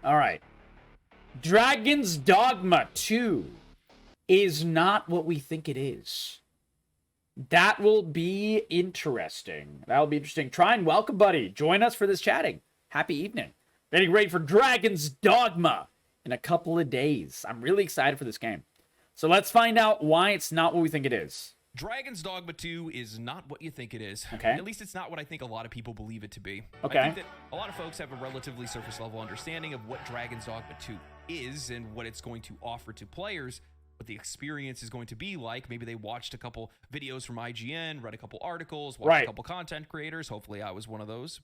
All right. Dragon's Dogma 2 is not what we think it is. That will be interesting. That'll be interesting. Try and welcome, buddy. Join us for this chatting. Happy evening. Getting ready for Dragon's Dogma in a couple of days. I'm really excited for this game. So let's find out why it's not what we think it is. Dragon's Dogma 2 is not what you think it is. Okay. At least it's not what I think a lot of people believe it to be. Okay. I think that a lot of folks have a relatively surface level understanding of what Dragon's Dogma 2 is and what it's going to offer to players, what the experience is going to be like. Maybe they watched a couple videos from IGN, read a couple articles, watched a couple content creators. Hopefully I was one of those.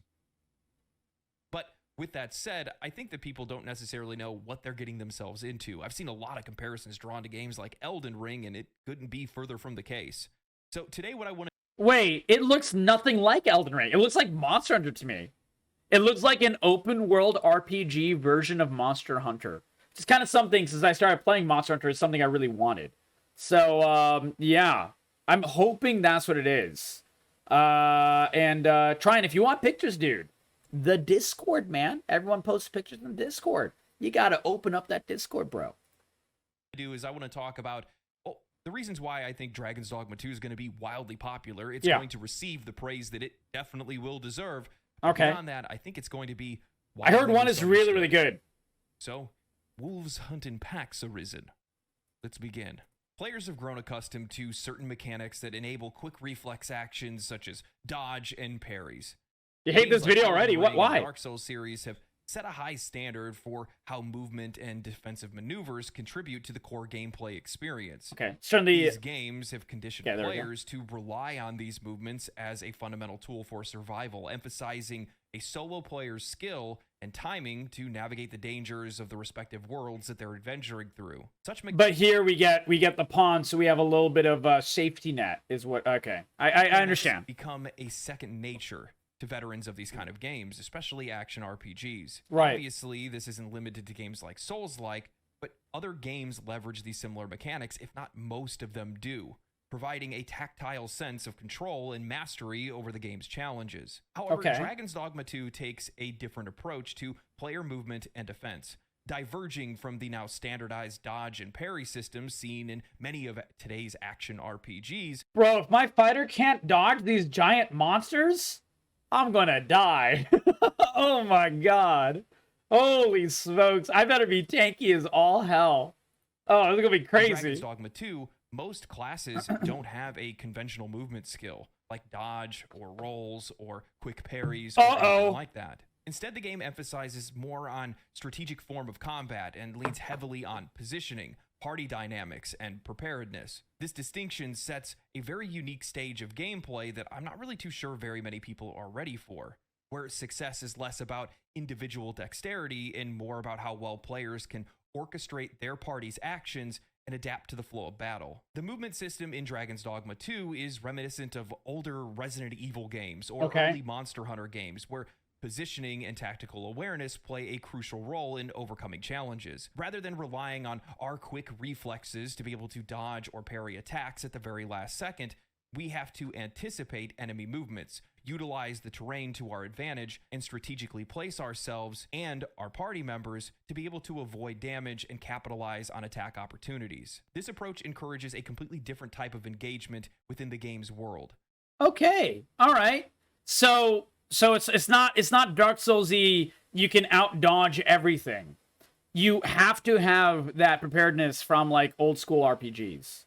But with that said, I think that people don't necessarily know what they're getting themselves into. I've seen a lot of comparisons drawn to games like Elden Ring, and it couldn't be further from the case. So today what I want to... Wait, it looks nothing like Elden Ring. It looks like Monster Hunter to me. It looks like an open world RPG version of Monster Hunter. It's kind of something, since I started playing Monster Hunter, is something I really wanted. So, yeah. I'm hoping that's what it is. Trying, if you want pictures, dude, the Discord, man. Everyone posts pictures in the Discord. You gotta open up that Discord, bro. I want to talk about the reasons why I think Dragon's Dogma 2 is going to be wildly popular. It's going to receive the praise that it definitely will deserve. Okay. Beyond that, I think it's going to be... I heard one is really, really good. So, wolves hunt in packs arisen. Let's begin. Players have grown accustomed to certain mechanics that enable quick reflex actions such as dodge and parries. You hate this video already? Why? The Dark Souls series have set a high standard for how movement and defensive maneuvers contribute to the core gameplay experience. Okay. These games have conditioned players to rely on these movements as a fundamental tool for survival, emphasizing a solo player's skill and timing to navigate the dangers of the respective worlds that they're adventuring through. But here we get the pawn, so we have a little bit of a safety net, is what... Okay. I understand. Become a second nature to veterans of these kind of games, especially action RPGs. Right. Obviously, this isn't limited to games like Souls-like, but other games leverage these similar mechanics, if not most of them do, providing a tactile sense of control and mastery over the game's challenges. However, Dragon's Dogma 2 takes a different approach to player movement and defense, diverging from the now standardized dodge and parry systems seen in many of today's action RPGs. Bro, if my fighter can't dodge these giant monsters, I'm gonna die. Oh my god. Holy smokes. I better be tanky as all hell. Oh, this is gonna be crazy. In Dragon's Dogma 2, most classes don't have a conventional movement skill, like dodge or rolls or quick parries or anything like that. Instead, the game emphasizes more on strategic form of combat and leans heavily on positioning, party dynamics, and preparedness. This distinction sets a very unique stage of gameplay that I'm not really too sure very many people are ready for, where success is less about individual dexterity and more about how well players can orchestrate their party's actions and adapt to the flow of battle. The movement system in Dragon's Dogma 2 is reminiscent of older Resident Evil games or early Monster Hunter games, where positioning and tactical awareness play a crucial role in overcoming challenges. Rather than relying on our quick reflexes to be able to dodge or parry attacks at the very last second, we have to anticipate enemy movements, utilize the terrain to our advantage, and strategically place ourselves and our party members to be able to avoid damage and capitalize on attack opportunities. This approach encourages a completely different type of engagement within the game's world. Okay. All right. So it's not Dark Souls-y, you can out dodge everything. You have to have that preparedness from like old school RPGs.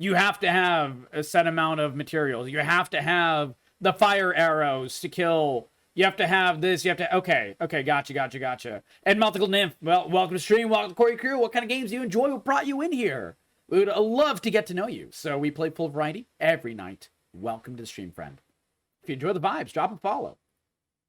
You have to have a set amount of materials. You have to have the fire arrows to kill. You have to have this. You have to... Okay, gotcha. And Multiple Nymph, well, welcome to stream. Welcome to Corey Crew. What kind of games do you enjoy? What brought you in here? We would love to get to know you. So we play full variety every night. Welcome to the stream, friend. If you enjoy the vibes, drop a follow.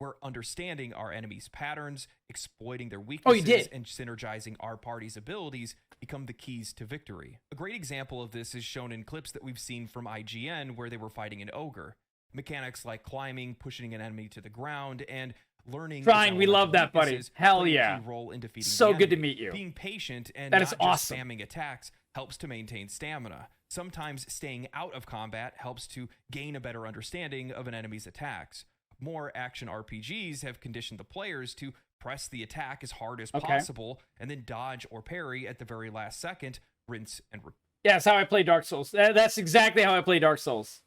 We're understanding our enemies' patterns, exploiting their weaknesses, and synergizing our party's abilities become the keys to victory. A great example of this is shown in clips that we've seen from IGN where they were fighting an ogre. Mechanics like climbing, pushing an enemy to the ground, and learning... We love that, buddy. Hell yeah. Role in defeating so good to meet you. Being patient and that not is awesome. just spamming attacks helps to maintain stamina. Sometimes staying out of combat helps to gain a better understanding of an enemy's attacks. More action RPGs have conditioned the players to press the attack as hard as possible, and then dodge or parry at the very last second, rinse and repeat. Yeah, that's how I play Dark Souls. That's exactly how I play Dark Souls.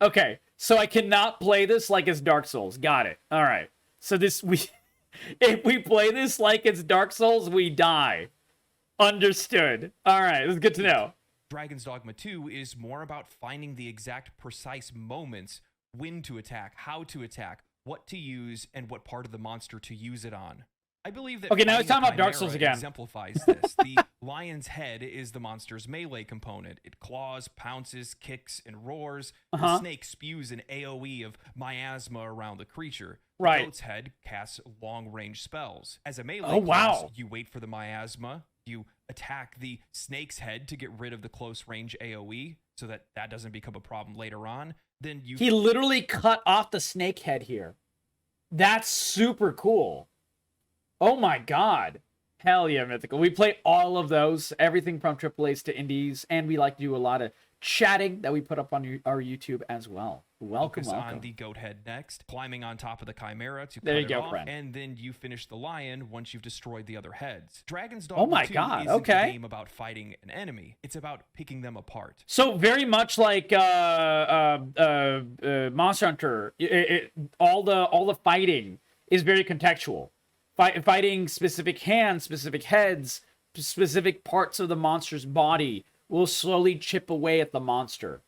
Okay, so I cannot play this like it's Dark Souls. Got it. All right. So if we play this like it's Dark Souls, we die. Understood. All right, that's good to know. Dragon's Dogma 2 is more about finding the exact precise moments, when to attack, how to attack, what to use, and what part of the monster to use it on. I believe that now it's talking about Dark Souls again. Exemplifies this. The lion's head is the monster's melee component. It claws, pounces, kicks, and roars. The snake spews an AoE of miasma around the creature. Right. The goat's head casts long-range spells. As a melee class, you wait for the miasma. You attack the snake's head to get rid of the close-range AoE so that that doesn't become a problem later on. Then He literally cut off the snake head here. That's super cool. Oh my god. Hell yeah, Mythical. We play all of those, everything from AAAs to indies, and we like to do a lot of chatting that we put up on our YouTube as well. Welcome. On the goat head next, climbing on top of the chimera to there cut you it go, off, friend. and then you finish the lion once you've destroyed the other heads. Dragon's Dogma oh my 2 god, isn't okay. a game about fighting an enemy. It's about picking them apart. So very much like Monster Hunter, all the fighting is very contextual. Fighting specific hands, specific heads, specific parts of the monster's body will slowly chip away at the monster.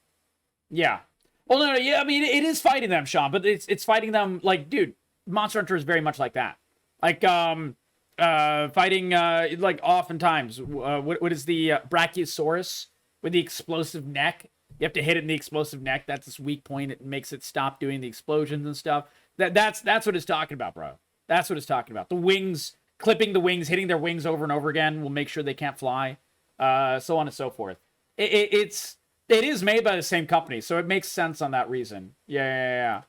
Yeah. Well, no, yeah, I mean, it is fighting them, Sean, but it's fighting them like, dude, Monster Hunter is very much like that. Like, fighting, like, oftentimes, what is the Brachiosaurus with the explosive neck? You have to hit it in the explosive neck. That's its weak point. It makes it stop doing the explosions and stuff. That's what it's talking about, bro. That's what it's talking about. The wings, clipping the wings, hitting their wings over and over again will make sure they can't fly, so on and so forth. It is made by the same company, so it makes sense on that reason. Yeah.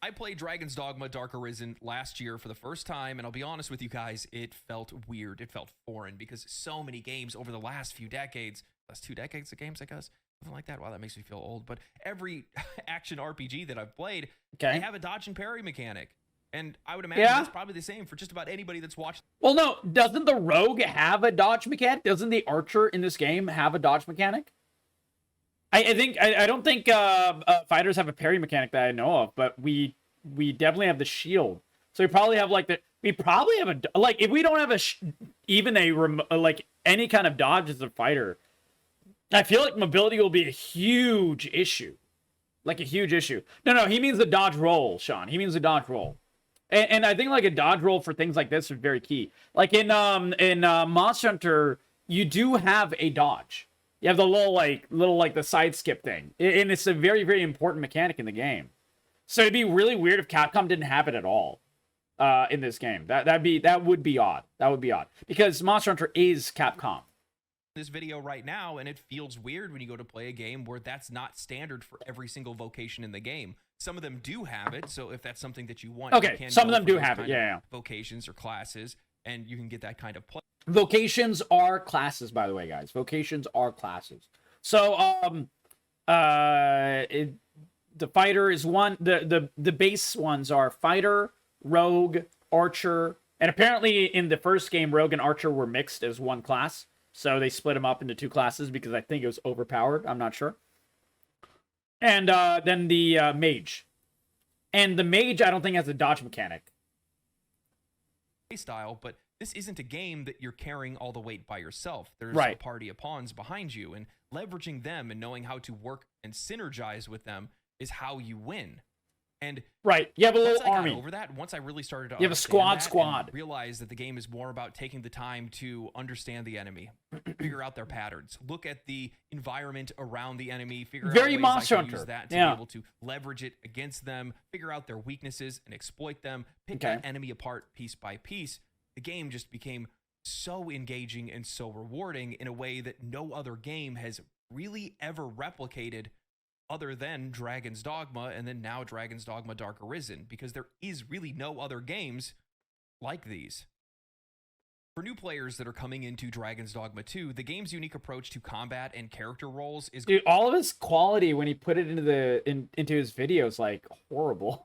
I played Dragon's Dogma Dark Arisen last year for the first time, and I'll be honest with you guys, it felt weird. It felt foreign because so many games over the last few decades, last 2 decades of games, I guess, something like that. Wow, that makes me feel old. But every action RPG that I've played, they have a dodge and parry mechanic. And I would imagine that's probably the same for just about anybody that's watched. Well, no, doesn't the rogue have a dodge mechanic? Doesn't the archer in this game have a dodge mechanic? I don't think fighters have a parry mechanic that I know of, but we definitely have the shield. So we probably have like if we don't have like any kind of dodge as a fighter, I feel like mobility will be a huge issue. Like a huge issue. No, he means the dodge roll, Sean. He means the dodge roll. And I think like a dodge roll for things like this is very key. Like in Monster Hunter, you do have a dodge. You have the little the side skip thing, and it's a very, very important mechanic in the game. So it'd be really weird if Capcom didn't have it at all in this game. That would be odd. That would be odd because Monster Hunter is Capcom. This video right now, and it feels weird when you go to play a game where that's not standard for every single vocation in the game. Some of them do have it, so if that's something that you want, okay, you can some of them do have it, yeah. Vocations or classes, and you can get that kind of play. Vocations are classes, by the way, guys. Vocations are classes. So, the fighter is one. The base ones are fighter, rogue, archer, and apparently in the first game, rogue and archer were mixed as one class. So they split them up into 2 classes because I think it was overpowered. I'm not sure. And then the mage. And the mage, I don't think has a dodge mechanic. Style, but this isn't a game that you're carrying all the weight by yourself. There's right. a party of pawns behind you, and leveraging them and knowing how to work and synergize with them is how you win. And right, you have a little army. Over that, once I really started to you have a squad. Realize that the game is more about taking the time to understand the enemy, figure out their patterns, look at the environment around the enemy, figure out ways Monster I can Hunter. use that to be able to leverage it against them, figure out their weaknesses and exploit them, pick that enemy apart piece by piece. The game just became so engaging and so rewarding in a way that no other game has really ever replicated, other than Dragon's Dogma, and then now Dragon's Dogma Dark Arisen, because there is really no other games like these. For new players that are coming into Dragon's Dogma 2, the game's unique approach to combat and character roles is... Dude, all of his quality when he put it into his videos, like, horrible.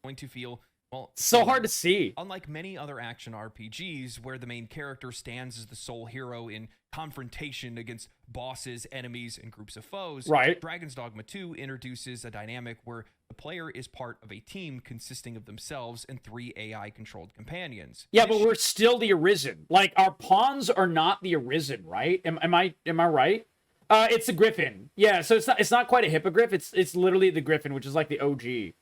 going to feel Well, So hard to see. unlike many other action RPGs where the main character stands as the sole hero in confrontation against bosses, enemies, and groups of foes, Right. Dragon's Dogma 2 introduces a dynamic where the player is part of a team consisting of themselves and 3 AI-controlled companions. Yeah, but we're still the Arisen. Like, our pawns are not the Arisen, right? Am I right? It's the Griffin. Yeah, so it's not quite a hippogriff. It's literally the Griffin, which is like the OG.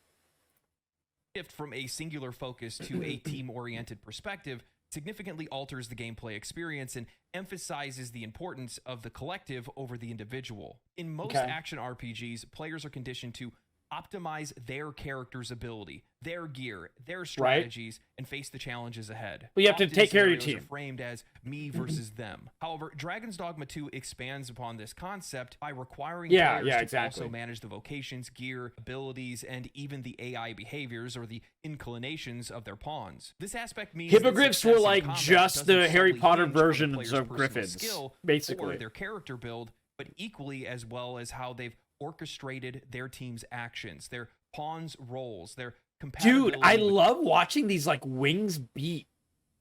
Shift from a singular focus to a team-oriented perspective significantly alters the gameplay experience and emphasizes the importance of the collective over the individual. In most action RPGs, players are conditioned to optimize their character's ability, their gear, their strategies, and face the challenges ahead. Well, you have to Often take care of your scenarios team. are framed as me versus them. However, Dragon's Dogma 2 expands upon this concept by requiring players to also manage the vocations, gear, abilities, and even the AI behaviors or the inclinations of their pawns. This aspect means hippogriffs were like just the Harry Potter versions player's of personal griffins, skill basically. or their character build, but equally as well as how they've orchestrated their team's actions, their pawns' roles, their compatibility. Dude, I love watching these like wings beat.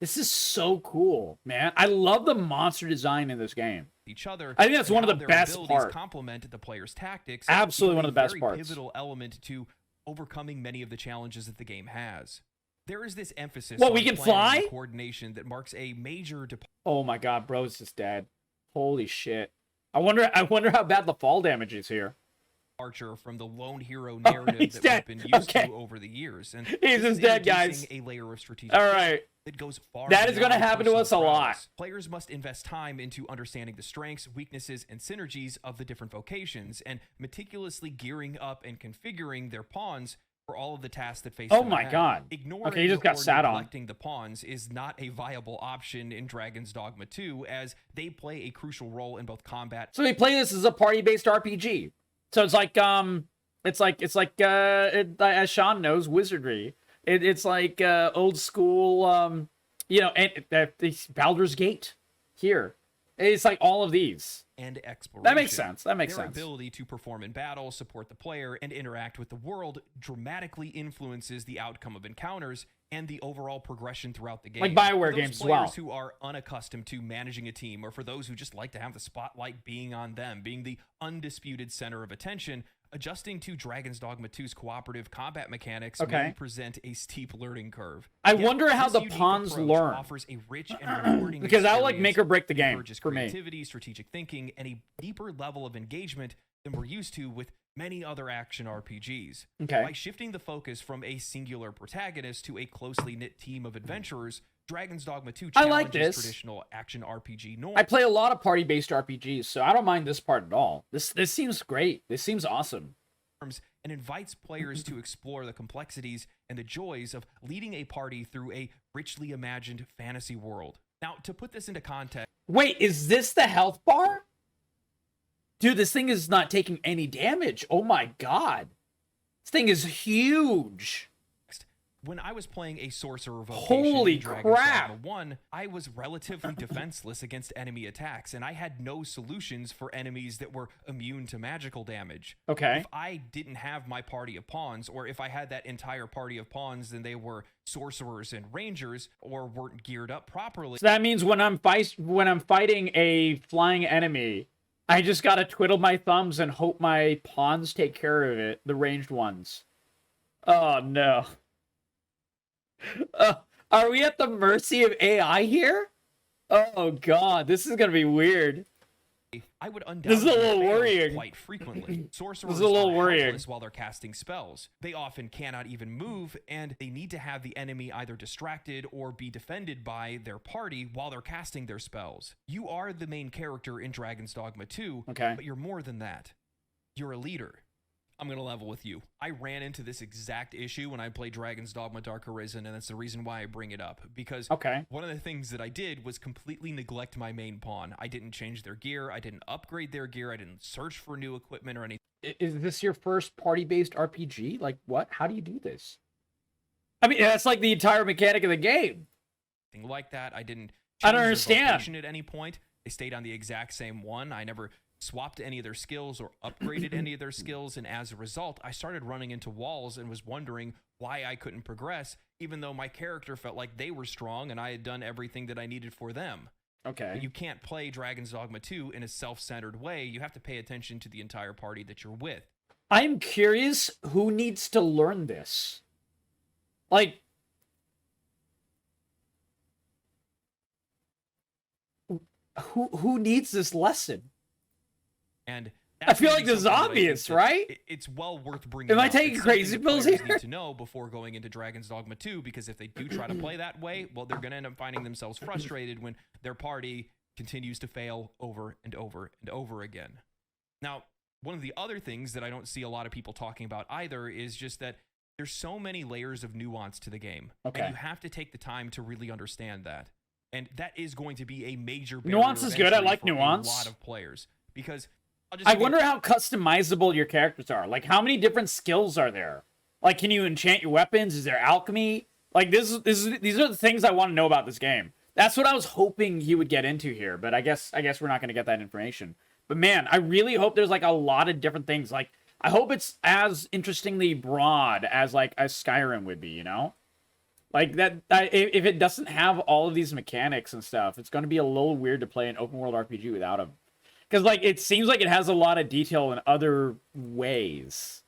This is so cool, man. I love the monster design in this game. Each other. I think that's one of the best parts. Complement the player's tactics. Absolutely one of the best parts. parts. Pivotal element to overcoming many of the challenges that the game has. There is this emphasis What, on we can planning fly? and coordination that marks a major Oh my god, bro's just dead. Holy shit. I wonder how bad the fall damage is here. departure from the lone hero narrative that we've been used to over the years. And he's just dead, guys. A layer of strategic all right. that goes far that is going to happen to us a lot. Players must invest time into understanding the strengths, weaknesses, and synergies of the different vocations and meticulously gearing up and configuring their pawns for all of the tasks that face them my ahead. god. Ignoring okay, he just got sat on. Neglecting the pawns is not a viable option in Dragon's Dogma 2, as they play a crucial role in both combat. So we play this as a party-based RPG. So it's like as Sean knows, wizardry. It's like old school, you know, and Baldur's Gate here. It's like all of these. And exploration. That makes sense. That makes Their sense. ability to perform in battle, support the player, and interact with the world dramatically influences the outcome of encounters and the overall progression throughout the game. Like BioWare for those games as well. players who are unaccustomed to managing a team, or for those who just like to have the spotlight being on them, being the undisputed center of attention, adjusting to Dragon's Dogma 2's cooperative combat mechanics may present a steep learning curve. I wonder how the pawns learn. Offers a rich and rewarding because that'll like make or break the game for me. Creativity, strategic thinking, and a deeper level of engagement than we're used to with many other action RPGs. Okay. By shifting the focus from a singular protagonist to a closely knit team of adventurers, Dragon's Dogma 2 challenges traditional action RPG norms. I play a lot of party-based RPGs, so I don't mind this part at all. This seems great. This seems awesome. And invites players to explore the complexities and the joys of leading a party through a richly imagined fantasy world. Now, to put this into context... Wait, is this the health bar? Dude, this thing is not taking any damage. Oh my god. This thing is huge. When I was playing a sorcerer vocation Holy in Dragon's crap. Dogma 1, I was relatively defenseless against enemy attacks, and I had no solutions for enemies that were immune to magical damage. Okay. If I didn't have my party of pawns, or if I had that entire party of pawns, then they were sorcerers and rangers, or weren't geared up properly. So that means when I'm fighting a flying enemy, I just gotta twiddle my thumbs and hope my pawns take care of it, the ranged ones. Oh no. Are we at the mercy of AI here? Oh god, this is gonna be weird. I would undoubtedly this is a little worrying. Quite frequently. Sorcerers this is a little are worrying. helpless while they're casting spells. They often cannot even move, and they need to have the enemy either distracted or be defended by their party while they're casting their spells. You are the main character in Dragon's Dogma 2, but you're more than that. You're a leader. I'm going to level with you. I ran into this exact issue when I played Dragon's Dogma Dark Arisen, and that's the reason why I bring it up. Because one of the things that I did was completely neglect my main pawn. I didn't change their gear. I didn't upgrade their gear. I didn't search for new equipment or anything. Is this your first party-based RPG? Like, what? How do you do this? I mean, that's like the entire mechanic of the game. Like that. I didn't I don't understand. At any point. They stayed on the exact same one. I never swapped any of their skills or upgraded any of their skills, and as a result I started running into walls and was wondering why I couldn't progress, even though my character felt like they were strong and I had done everything that I needed for them. Okay. But you can't play Dragon's Dogma 2 in a self-centered way. You have to pay attention to the entire party that you're with. I'm curious who needs to learn this. Like, who needs this lesson? And I feel like this is obvious, right? It's well worth bringing Am I up. taking It's crazy something that pills players here? need to know before going into Dragon's Dogma 2, because if they do try to play that way, well, they're going to end up finding themselves frustrated when their party continues to fail over and over and over again. Now, one of the other things that I don't see a lot of people talking about either is just that there's so many layers of nuance to the game. Okay. And you have to take the time to really understand that. And that is going to be a major Nuance is good. I like for nuance. a lot of players, because I wonder how customizable your characters are. Like, how many different skills are there? Like, can you enchant your weapons? Is there alchemy? Like, these are the things I want to know about this game. That's what I was hoping he would get into here, but I guess we're not going to get that information. But man, I really hope there's like a lot of different things. Like, I hope it's as interestingly broad as like a Skyrim would be, you know? Like that, if it doesn't have all of these mechanics and stuff, it's going to be a little weird to play an open world RPG without them. Because, like, it seems like it has a lot of detail in other ways.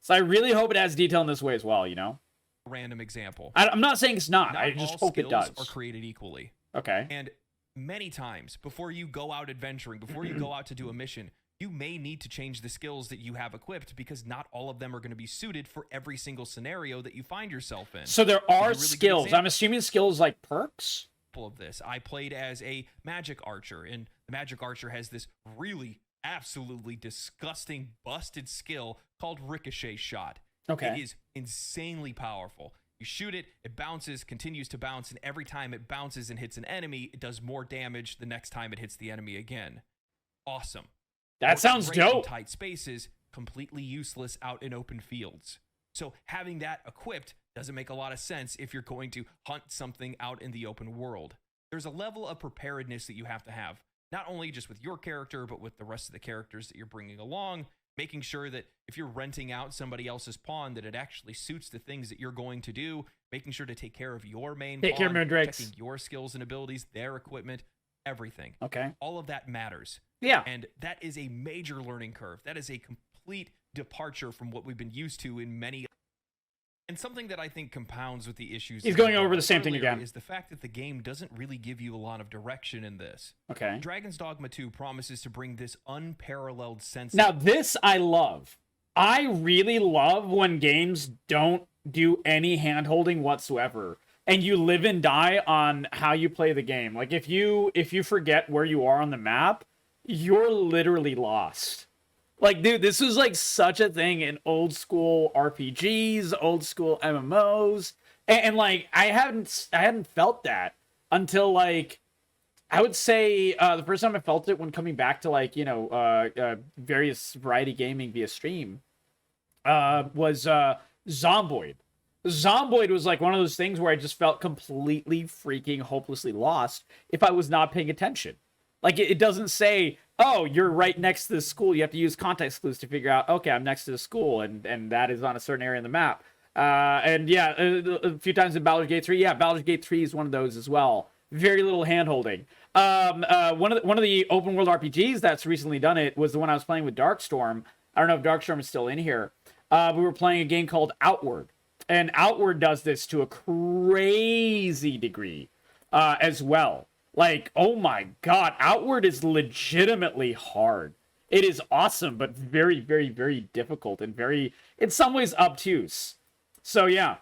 So I really hope it has detail in this way as well, you know? Random example. I'm not saying it's not. Not I just all hope it does. skills are created equally. Okay. And many times, before you go out adventuring, before you go out to do a mission, you may need to change the skills that you have equipped, because not all of them are going to be suited for every single scenario that you find yourself in. So there are really skills. I'm assuming skills like perks? Of this. I played as a magic archer, and the magic archer has this really absolutely disgusting busted skill called ricochet shot. Okay. It is insanely powerful. You shoot it, it bounces, continues to bounce, and every time it bounces and hits an enemy, it does more damage the next time it hits the enemy again. Awesome. That sounds Great in dope. tight spaces, completely useless out in open fields. So having that equipped doesn't make a lot of sense if you're going to hunt something out in the open world. There's a level of preparedness that you have to have, not only just with your character, but with the rest of the characters that you're bringing along, making sure that if you're renting out somebody else's pawn, that it actually suits the things that you're going to do, making sure to take care of your main pawn, checking your skills and abilities, their equipment, everything. Okay. All of that matters. Yeah. And that is a major learning curve. That is a complete departure from what we've been used to in many. And something that I think compounds with the issues. He's going over the same thing again. Is the fact that the game doesn't really give you a lot of direction in this. Okay. Dragon's Dogma 2 promises to bring this unparalleled sense. Now, this I love. I really love when games don't do any hand-holding whatsoever, and you live and die on how you play the game. Like, if you forget where you are on the map, you're literally lost. Like, dude, this was like such a thing in old school RPGs, old school MMOs, and like I hadn't felt that until like I would say the first time I felt it when coming back to like various variety gaming via stream was Zomboid. Zomboid was like one of those things where I just felt completely freaking hopelessly lost if I was not paying attention. Like, it doesn't say, oh, you're right next to the school. You have to use context clues to figure out, okay, I'm next to the school, and that is on a certain area in the map. And yeah, a few times in Baldur's Gate 3. Yeah, Baldur's Gate 3 is one of those as well. Very little hand-holding. One of the open-world RPGs that's recently done it was the one I was playing with Darkstorm. I don't know if Darkstorm is still in here. We were playing a game called Outward. And Outward does this to a crazy degree as well. Like, oh my god, Outward is legitimately hard. It is awesome, but very, very, very difficult and very, in some ways, obtuse. So yeah,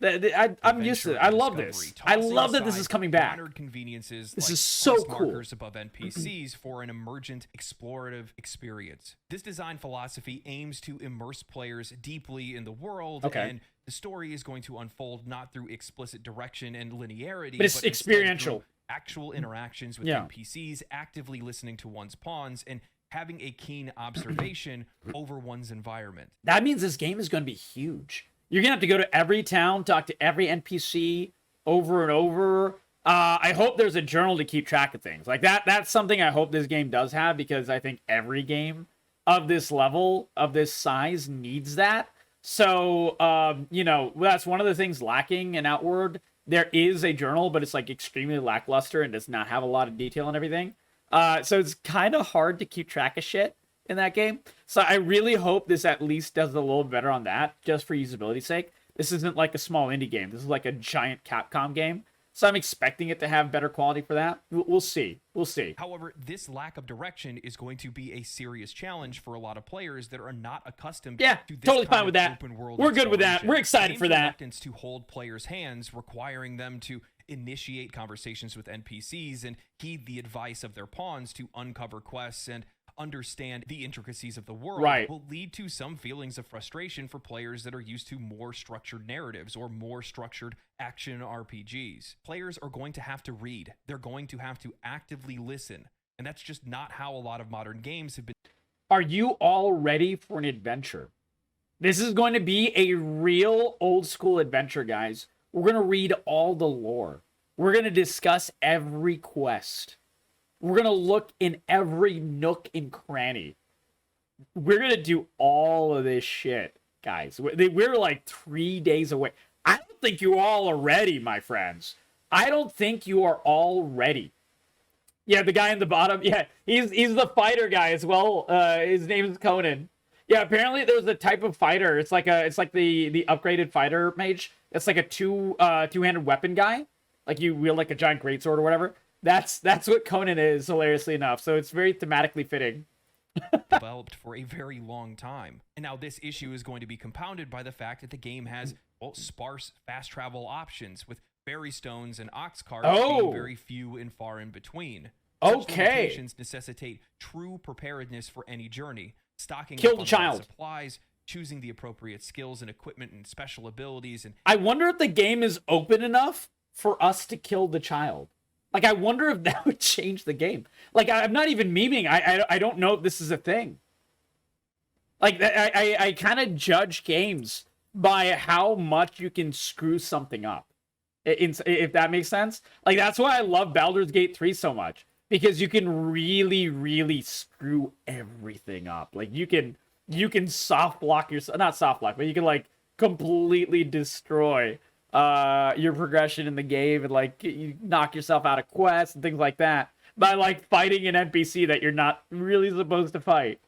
I'm used to it. I love this. I love that this is coming back. Conveniences this like is so cool. Markers above NPCs for an emergent, explorative experience. This design philosophy aims to immerse players deeply in the world, and the story is going to unfold not through explicit direction and linearity, but it's experiential. Actual interactions with NPCs, actively listening to one's pawns, and having a keen observation over one's environment. That means this game is going to be huge. You're going to have to go to every town, talk to every NPC over and over. I hope there's a journal to keep track of things. Like, that's something I hope this game does have, because I think every game of this level, of this size, needs that. So, you know, that's one of the things lacking in Outward. There is a journal, but it's like extremely lackluster and does not have a lot of detail and everything. So it's kind of hard to keep track of shit in that game. So I really hope this at least does a little better on that, just for usability's sake. This isn't like a small indie game. This is like a giant Capcom game. So I'm expecting it to have better quality for that. We'll see. We'll see. However, this lack of direction is going to be a serious challenge for a lot of players that are not accustomed to this totally kind fine with of that. open world We're good with that. exploration. We're excited Game's for that. reluctance to hold players' hands, requiring them to initiate conversations with NPCs and heed the advice of their pawns to uncover quests and understand the intricacies of the world, will lead to some feelings of frustration for players that are used to more structured narratives or more structured action RPGs. Players are going to have to read. They're going to have to actively listen. And that's just not how a lot of modern games have been. Are you all ready for an adventure? This is going to be a real old school adventure, guys. We're going to read all the lore. We're going to discuss every quest. We're going to look in every nook and cranny. We're going to do all of this shit, guys. We're like 3 days away. I don't think you all are ready, my friends. I don't think you are all ready. Yeah, the guy in the bottom. Yeah, he's the fighter guy as well. His name is Conan. Yeah, apparently there's a type of fighter. It's like the upgraded fighter mage. It's like a two-handed weapon guy. Like you wield like a giant greatsword or whatever. That's what Conan is, hilariously enough. So it's very thematically fitting. Developed for a very long time. And now this issue is going to be compounded by the fact that the game has sparse fast travel options with berry stones and ox carts being very few and far in between. Such limitations necessitate true preparedness for any journey. Stocking Kill up the on child. Supplies, choosing the appropriate skills and equipment and special abilities. And I wonder if the game is open enough for us to kill the child. Like, I wonder if that would change the game. Like, I'm not even memeing. I don't know if this is a thing. Like, I kind of judge games by how much you can screw something up. If that makes sense. Like, that's why I love Baldur's Gate 3 so much. Because you can really, really screw everything up. Like, you can soft block yourself. Not soft block, but you can, like, completely destroy your progression in the game, and like you knock yourself out of quests and things like that by like fighting an NPC that you're not really supposed to fight.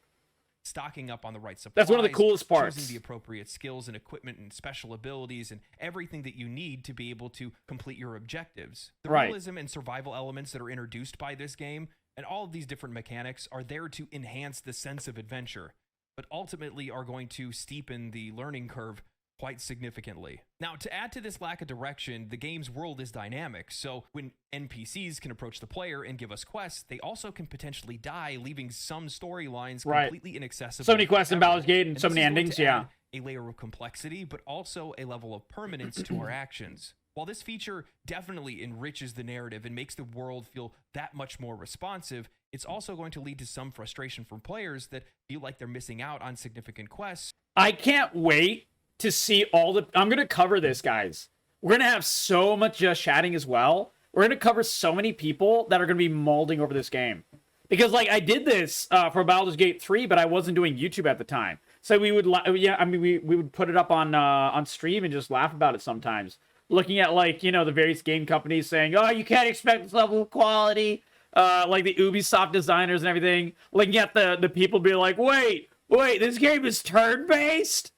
Stocking up on the right supplies. That's one of the coolest parts. Choosing the appropriate skills and equipment and special abilities and everything that you need to be able to complete your objectives. The realism and survival elements that are introduced by this game and all of these different mechanics are there to enhance the sense of adventure, but ultimately are going to steepen the learning curve quite significantly. Now, to add to this lack of direction, the game's world is dynamic, so when NPCs can approach the player and give us quests, they also can potentially die, leaving some storylines completely inaccessible. So many quests in Baldur's Gate and so many endings, a layer of complexity, but also a level of permanence to our actions. While this feature definitely enriches the narrative and makes the world feel that much more responsive, it's also going to lead to some frustration from players that feel like they're missing out on significant quests. I can't wait to see all the... I'm going to cover this, guys. We're going to have so much just chatting as well. We're going to cover so many people that are going to be molding over this game. Because, like, I did this for Baldur's Gate 3, but I wasn't doing YouTube at the time. So we would... we would put it up on stream and just laugh about it sometimes. Looking at, like, you know, the various game companies saying, oh, you can't expect this level of quality. Like, the Ubisoft designers and everything. Looking at the people being like, wait, this game is turn-based?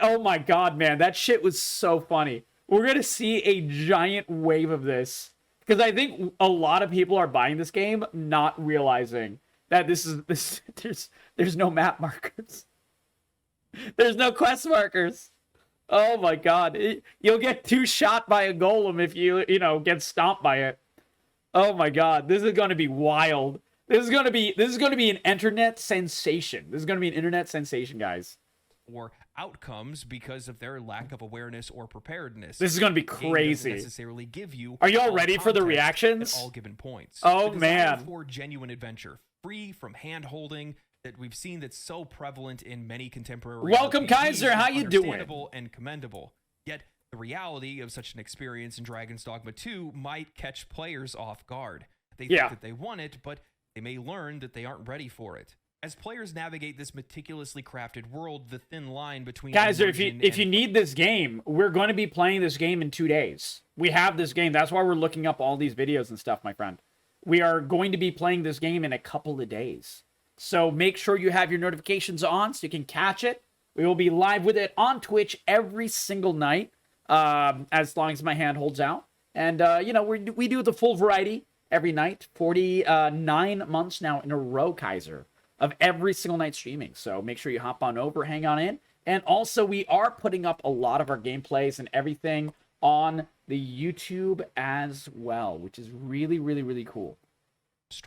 Oh my god, man, that shit was so funny. We're gonna see a giant wave of this because I think a lot of people are buying this game not realizing that there's no map markers. There's no quest markers. Oh my god, you'll get shot by a golem if you get stomped by it. Oh my god, this is gonna be wild. This is gonna be an internet sensation. This is gonna be an internet sensation, guys. Or outcomes because of their lack of awareness or preparedness. This is going to be crazy. Necessarily give you. Are you all ready for the reactions? At all given points. Oh man! For genuine adventure, free from hand holding that we've seen that's so prevalent in many contemporary. Welcome, RPGs, Kaiser. How you doing? Understandable and commendable. Yet the reality of such an experience in Dragon's Dogma 2 might catch players off guard. They think that they want it, but they may learn that they aren't ready for it. As players navigate this meticulously crafted world, the thin line between Kaiser, if you need this game, we're going to be playing this game in 2 days. We have this game. That's why we're looking up all these videos and stuff, my friend. We are going to be playing this game in a couple of days. So make sure you have your notifications on so you can catch it. We will be live with it on Twitch every single night, as long as my hand holds out. And, you know, we do the full variety every night. 49 months now in a row, Kaiser, of every single night streaming. So make sure you hop on over, hang on in. And also, we are putting up a lot of our gameplays and everything on the YouTube as well, which is really, really, really cool.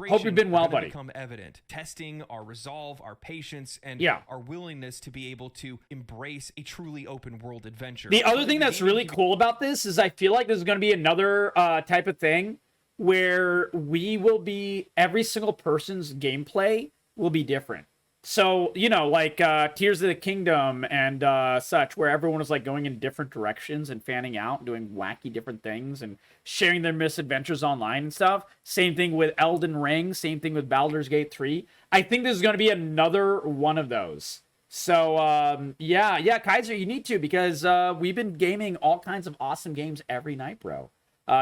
Hope you've been well, buddy. Become evident. Testing our resolve, our patience, and our willingness to be able to embrace a truly open world adventure. The other thing that's really cool about this is I feel like this is going to be another type of thing where we will be, every single person's gameplay will be different. So, you know, like Tears of the Kingdom and such, where everyone was like going in different directions and fanning out, doing wacky different things and sharing their misadventures online and stuff. Same thing with Elden Ring. Same thing with Baldur's Gate 3. I think this is going to be another one of those. So, yeah, Kaiser, you need to, because we've been gaming all kinds of awesome games every night, bro.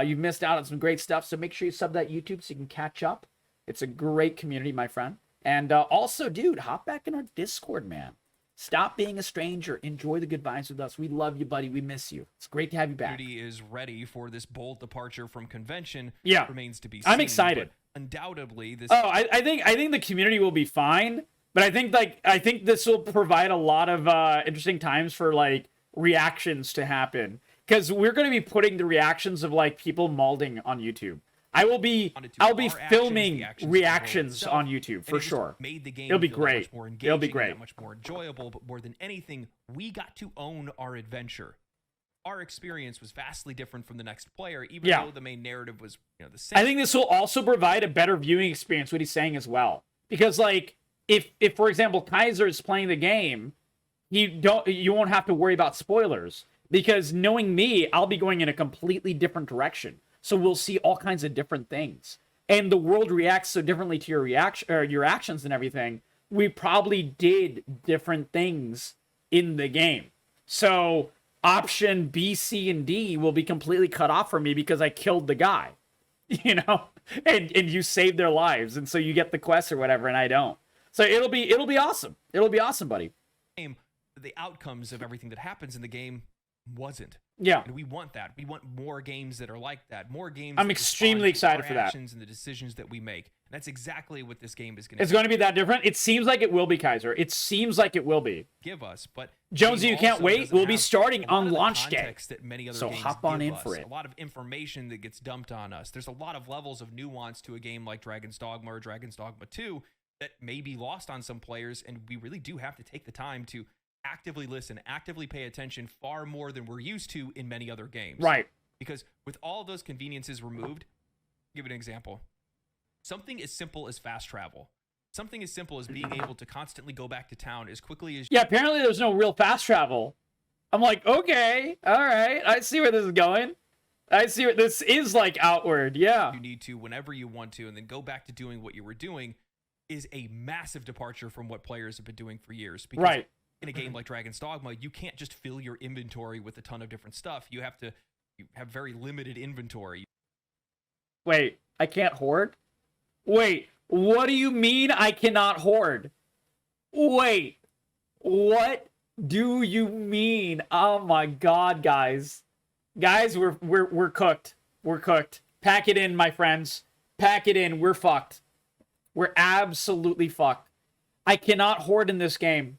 You've missed out on some great stuff, so make sure you sub that YouTube so you can catch up. It's a great community, my friend. And also, dude, hop back in our Discord, man. Stop being a stranger. Enjoy the good vibes with us. We love you, buddy. We miss you. It's great to have you back. Community is ready for this bold departure from convention. Yeah, remains to be seen. I'm excited. Undoubtedly, this. Oh, I think the community will be fine, but I think this will provide a lot of interesting times for like reactions to happen, because we're going to be putting the reactions of like people malding on YouTube. I'll be filming reactions on YouTube for sure. Made the game It'll be great. It'll be great. That much more enjoyable, but more than anything, we got to own our adventure. Our experience was vastly different from the next player, even though the main narrative was, you know, the same. I think this will also provide a better viewing experience, what he's saying as well. Because like if for example Kaiser is playing the game, you won't have to worry about spoilers, because knowing me, I'll be going in a completely different direction. So we'll see all kinds of different things. And the world reacts so differently to your actions and everything. We probably did different things in the game. So option B, C, and D will be completely cut off from me because I killed the guy. You know? And you saved their lives. And so you get the quest or whatever, and I don't. So it'll be awesome. It'll be awesome, buddy. The outcomes of everything that happens in the game wasn't. Yeah. And we want that. We want more games that are like that. More games. I'm extremely excited for that. Actions and the decisions that we make. And that's exactly what this game is going to. It's going to be that different. It seems like it will be, Kaiser. It seems like it will be. Give us, but Jonesy, you can't wait. We'll be starting on launch day. That many other so games hop on give in us. for it. A lot of information that gets dumped on us. There's a lot of levels of nuance to a game like Dragon's Dogma or Dragon's Dogma 2 that may be lost on some players, and we really do have to take the time to actively listen, actively pay attention far more than we're used to in many other games. Right. Because with all of those conveniences removed, I'll give an example. Something as simple as fast travel. Something as simple as being able to constantly go back to town as quickly as... Yeah, apparently there's no real fast travel. I'm like, okay, all right. I see where this is going. I see where this is like outward, yeah. You need to whenever you want to, and then go back to doing what you were doing is a massive departure from what players have been doing for years. Because right. In a game like Dragon's Dogma, you can't just fill your inventory with a ton of different stuff. You have very limited inventory. Wait, I can't hoard? Wait, what do you mean I cannot hoard? Wait, what do you mean? Oh my god, guys. Guys, we're cooked. We're cooked. Pack it in, my friends. Pack it in. We're fucked. We're absolutely fucked. I cannot hoard in this game.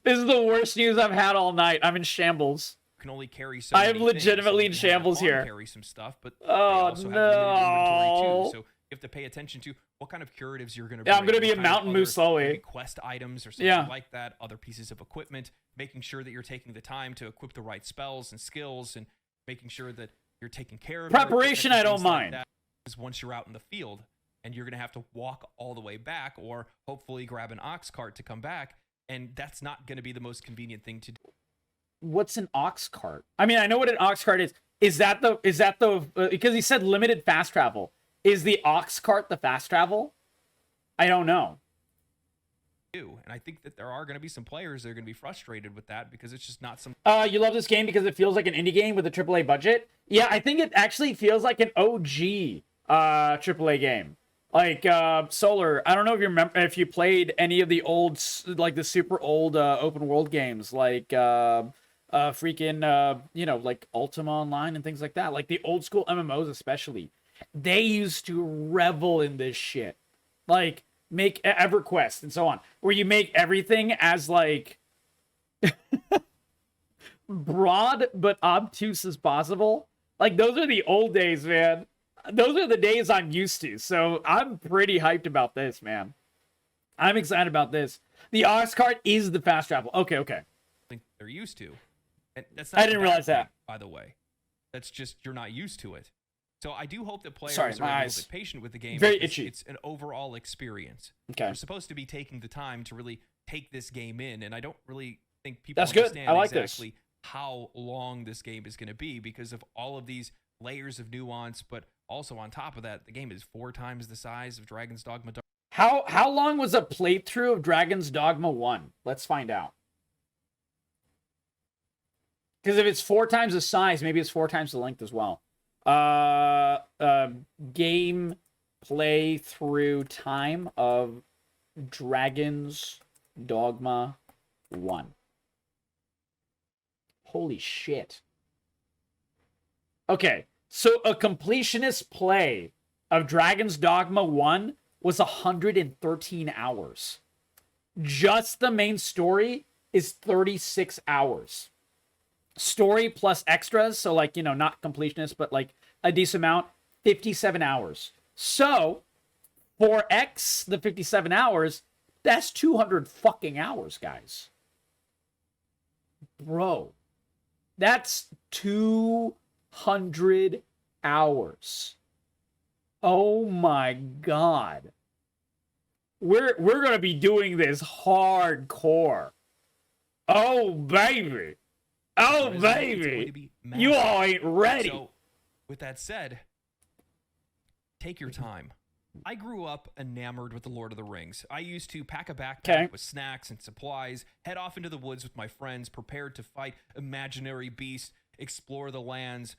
This is the worst news I've had all night. I'm in shambles. Can only carry so I am legitimately in shambles here. Carry some stuff, but they also have limited inventory too. So you have to pay attention to what kind of curatives you're going to. Yeah, I'm going to be a mountain moose slowly. Quest items or something like that. Other pieces of equipment. Making sure that you're taking the time to equip the right spells and skills, and making sure that you're taking care of preparation. I don't mind. Is once you're out in the field, and you're going to have to walk all the way back, or hopefully grab an ox cart to come back, and that's not going to be the most convenient thing to do. What's an ox cart? I mean, I know what an ox cart is. Is that the because he said limited fast travel. Is the ox cart the fast travel? I don't know. And I think that there are going to be some players that are going to be frustrated with that because it's just not some. You love this game because it feels like an indie game with a AAA budget? Yeah, I think it actually feels like an OG AAA game. Like Solar, I don't know if you remember if you played any of the old, like the super old open world games, like freaking you know, like Ultima Online and things like that. Like the old school MMOs especially. They used to revel in this shit. Like make EverQuest and so on, where you make everything as like broad but obtuse as possible. Like those are the old days, man. Those are the days I'm used to. So I'm pretty hyped about this, man. I'm excited about this. The Ox cart is the fast travel. Okay, okay. Think they're used to. And that's not I didn't realize that. By the way, that's just you're not used to it. So I do hope that players Sorry, are a my little eyes. bit patient with the game. Very because itchy. It's an overall experience. Okay. We're supposed to be taking the time to really take this game in, and I don't really think people That's good. understand I like exactly how long this game is going to be because of all of these layers of nuance. But also on top of that, the game is 4 times the size of Dragon's Dogma. How long was a playthrough of Dragon's Dogma 1? Let's find out. Because if it's 4 times the size, maybe it's 4 times the length as well. Game playthrough time of Dragon's Dogma 1. Holy shit. Okay, so a completionist play of Dragon's Dogma 1 was 113 hours. Just the main story is 36 hours. Story plus extras, so like, you know, not completionist, but like a decent amount, 57 hours. So, 4x the 57 hours, that's 200 fucking hours, guys. Bro, that's 200 hours. Oh my god. We're gonna be doing this hardcore. Oh baby. Oh baby. You all ain't ready. So, with that said, take your time. I grew up enamored with the Lord of the Rings. I used to pack a backpack with snacks and supplies, head off into the woods with my friends, prepared to fight imaginary beasts, explore the lands.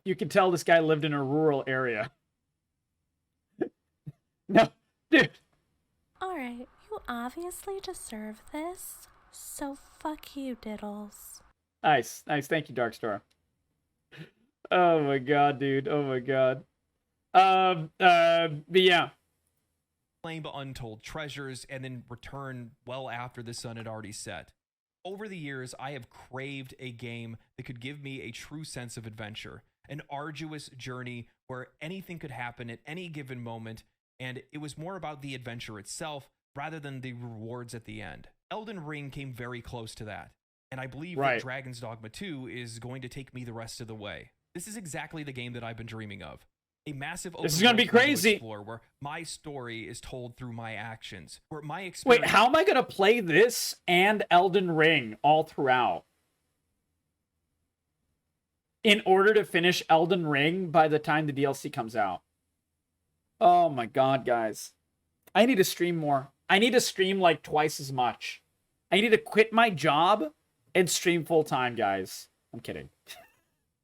You can tell this guy lived in a rural area. No, dude. Alright, you obviously deserve this, so fuck you, Diddles. Nice. Thank you, Darkstar. Oh my god, dude. Oh my god. But yeah. Claim untold treasures and then return well after the sun had already set. Over the years, I have craved a game that could give me a true sense of adventure, an arduous journey where anything could happen at any given moment, and it was more about the adventure itself rather than the rewards at the end. Elden Ring came very close to that, and I believe that Dragon's Dogma 2 is going to take me the rest of the way. This is exactly the game that I've been dreaming of. A massive open This is gonna be crazy. where my story is told through my actions. Where my experience. Wait, how am I gonna play this and Elden Ring all throughout? In order to finish Elden Ring by the time the DLC comes out. Oh my god, guys. I need to stream more. I need to stream like twice as much. I need to quit my job and stream full time, guys. I'm kidding.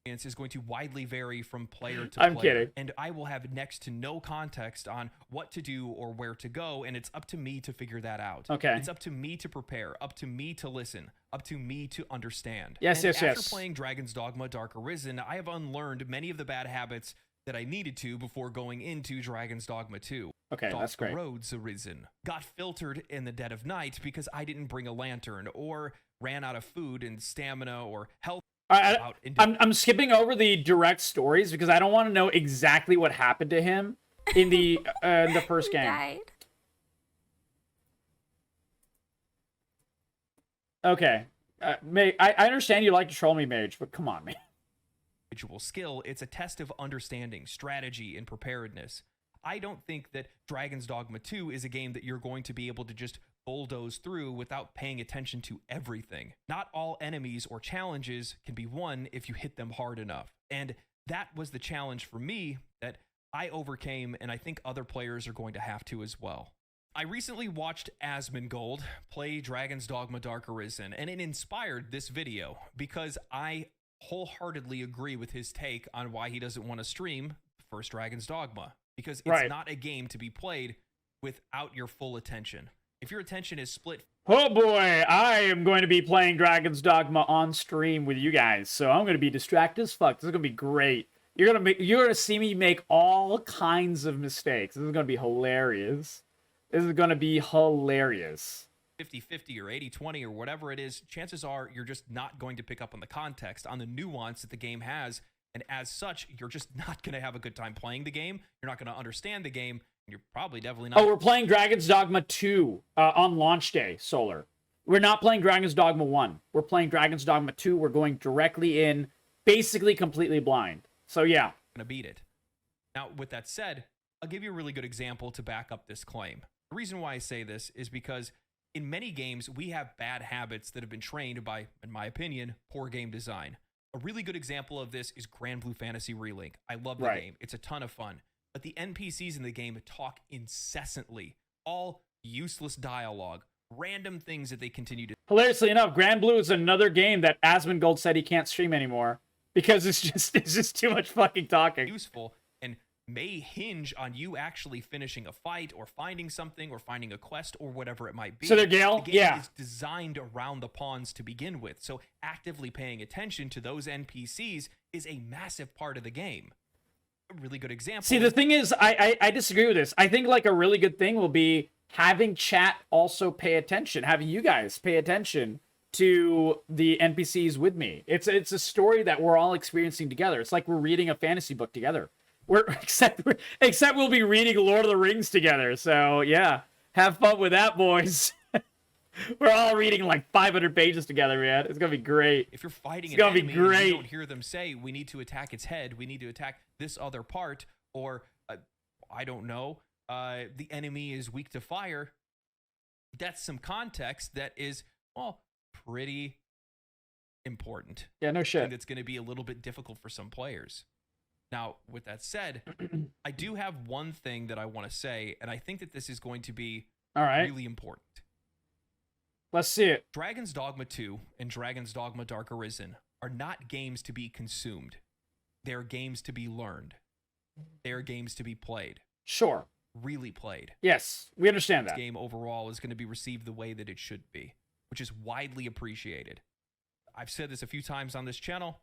Is going to widely vary from player to I'm player. kidding. And I will have next to no context on what to do or where to go, and it's up to me to figure that out. Okay. It's up to me to prepare, up to me to listen, up to me to understand. Yes, and yes. After playing Dragon's Dogma Dark Arisen, I have unlearned many of the bad habits that I needed to before going into Dragon's Dogma 2. Okay, that's great. Roads arisen. Got filtered in the dead of night because I didn't bring a lantern, or ran out of food and stamina or health. I'm skipping over the direct stories because I don't want to know exactly what happened to him in the first game. Died. Okay, I understand you like to troll me, Mage, but come on, man. Individual skill, it's a test of understanding, strategy, and preparedness. I don't think that Dragon's Dogma 2 is a game that you're going to be able to just bulldoze through without paying attention to everything. Not all enemies or challenges can be won if you hit them hard enough. And that was the challenge for me that I overcame, and I think other players are going to have to as well. I recently watched Asmongold play Dragon's Dogma Dark Arisen, and it inspired this video because I wholeheartedly agree with his take on why he doesn't want to stream First Dragon's Dogma, because it's not a game to be played without your full attention. If your attention is split... Oh boy, I am going to be playing Dragon's Dogma on stream with you guys, so I'm going to be distracted as fuck. This is going to be great. You're gonna see me make all kinds of mistakes. This is going to be hilarious. This is going to be hilarious. 50-50 or 80-20 or whatever it is, chances are you're just not going to pick up on the context, on the nuance that the game has, and as such, you're just not going to have a good time playing the game. You're not going to understand the game, and you're probably definitely not... Oh, we're playing Dragon's Dogma 2 on launch day, Solar. We're not playing Dragon's Dogma 1. We're playing Dragon's Dogma 2. We're going directly in, basically completely blind. So, yeah. Gonna beat it. Now, with that said, I'll give you a really good example to back up this claim. The reason why I say this is because in many games, we have bad habits that have been trained by, in my opinion, poor game design. A really good example of this is Grand Blue Fantasy Relink. I love the game. It's a ton of fun. But the NPCs in the game talk incessantly. All useless dialogue. Random things that they continue to... Hilariously enough, Grand Blue is another game that Asmongold said he can't stream anymore. Because it's just too much fucking talking. Useful and may hinge on you actually finishing a fight or finding something or finding a quest or whatever it might be. So they're Gale? The game is designed around the pawns to begin with. So actively paying attention to those NPCs is a massive part of the game. A really good example. See, the thing is, I disagree with this. I think like a really good thing will be having chat also pay attention, having you guys pay attention to the NPCs with me. It's a story that we're all experiencing together. It's like we're reading a fantasy book together. Except we'll be reading Lord of the Rings together. So yeah, have fun with that, boys. We're all reading like 500 pages together, man. It's gonna be great. If you're fighting an enemy, and you don't hear them say, "We need to attack its head. We need to attack this other part," or I don't know, the enemy is weak to fire. That's some context that is, well, pretty important. Yeah, no shit. And it's going to be a little bit difficult for some players. Now, with that said, I do have one thing that I want to say, and I think that this is going to be really important. Let's see it. Dragon's Dogma 2 and Dragon's Dogma Dark Arisen are not games to be consumed. They're games to be learned. They're games to be played. Sure. Really played. Yes, we understand that. This game overall is going to be received the way that it should be, which is widely appreciated. I've said this a few times on this channel.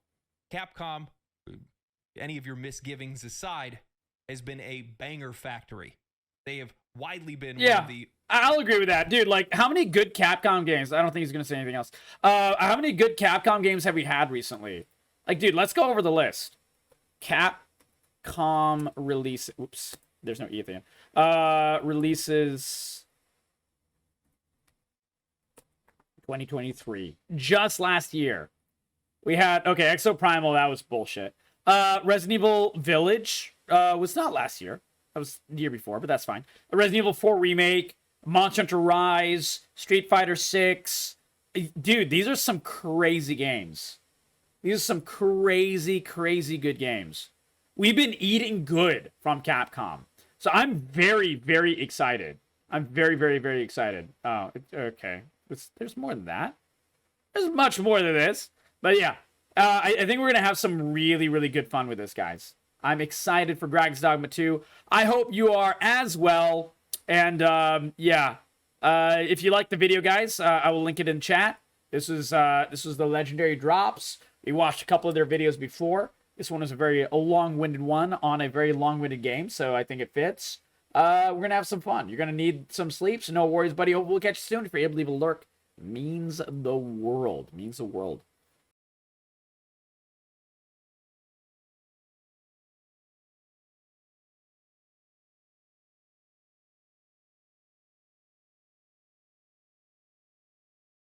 Capcom, any of your misgivings aside, has been a banger factory. They have widely been one of the... I'll agree with that. Dude, like, how many good Capcom games... I don't think he's going to say anything else. How many good Capcom games have we had recently? Like, dude, let's go over the list. Capcom release... Oops. There's no E at the end. Releases... 2023. Just last year. We had... Okay, Exo Primal, that was bullshit. Resident Evil Village was not last year. That was the year before, but that's fine. A Resident Evil 4 Remake, Monster Hunter Rise, Street Fighter 6. Dude, these are some crazy games. These are some crazy, crazy good games. We've been eating good from Capcom. So I'm very, very excited. I'm very, very, very excited. Oh, okay. There's more than that. There's much more than this. But yeah, I think we're going to have some really, really good fun with this, guys. I'm excited for Dragon's Dogma 2. I hope you are as well. And yeah, if you like the video, guys, I will link it in chat. This was the Legendary Drops. We watched a couple of their videos before. This one is a long-winded one on a very long-winded game, so I think it fits. We're going to have some fun. You're going to need some sleep, so no worries, buddy. Hope we'll catch you soon. If you're able to leave a lurk, means the world. Means the world.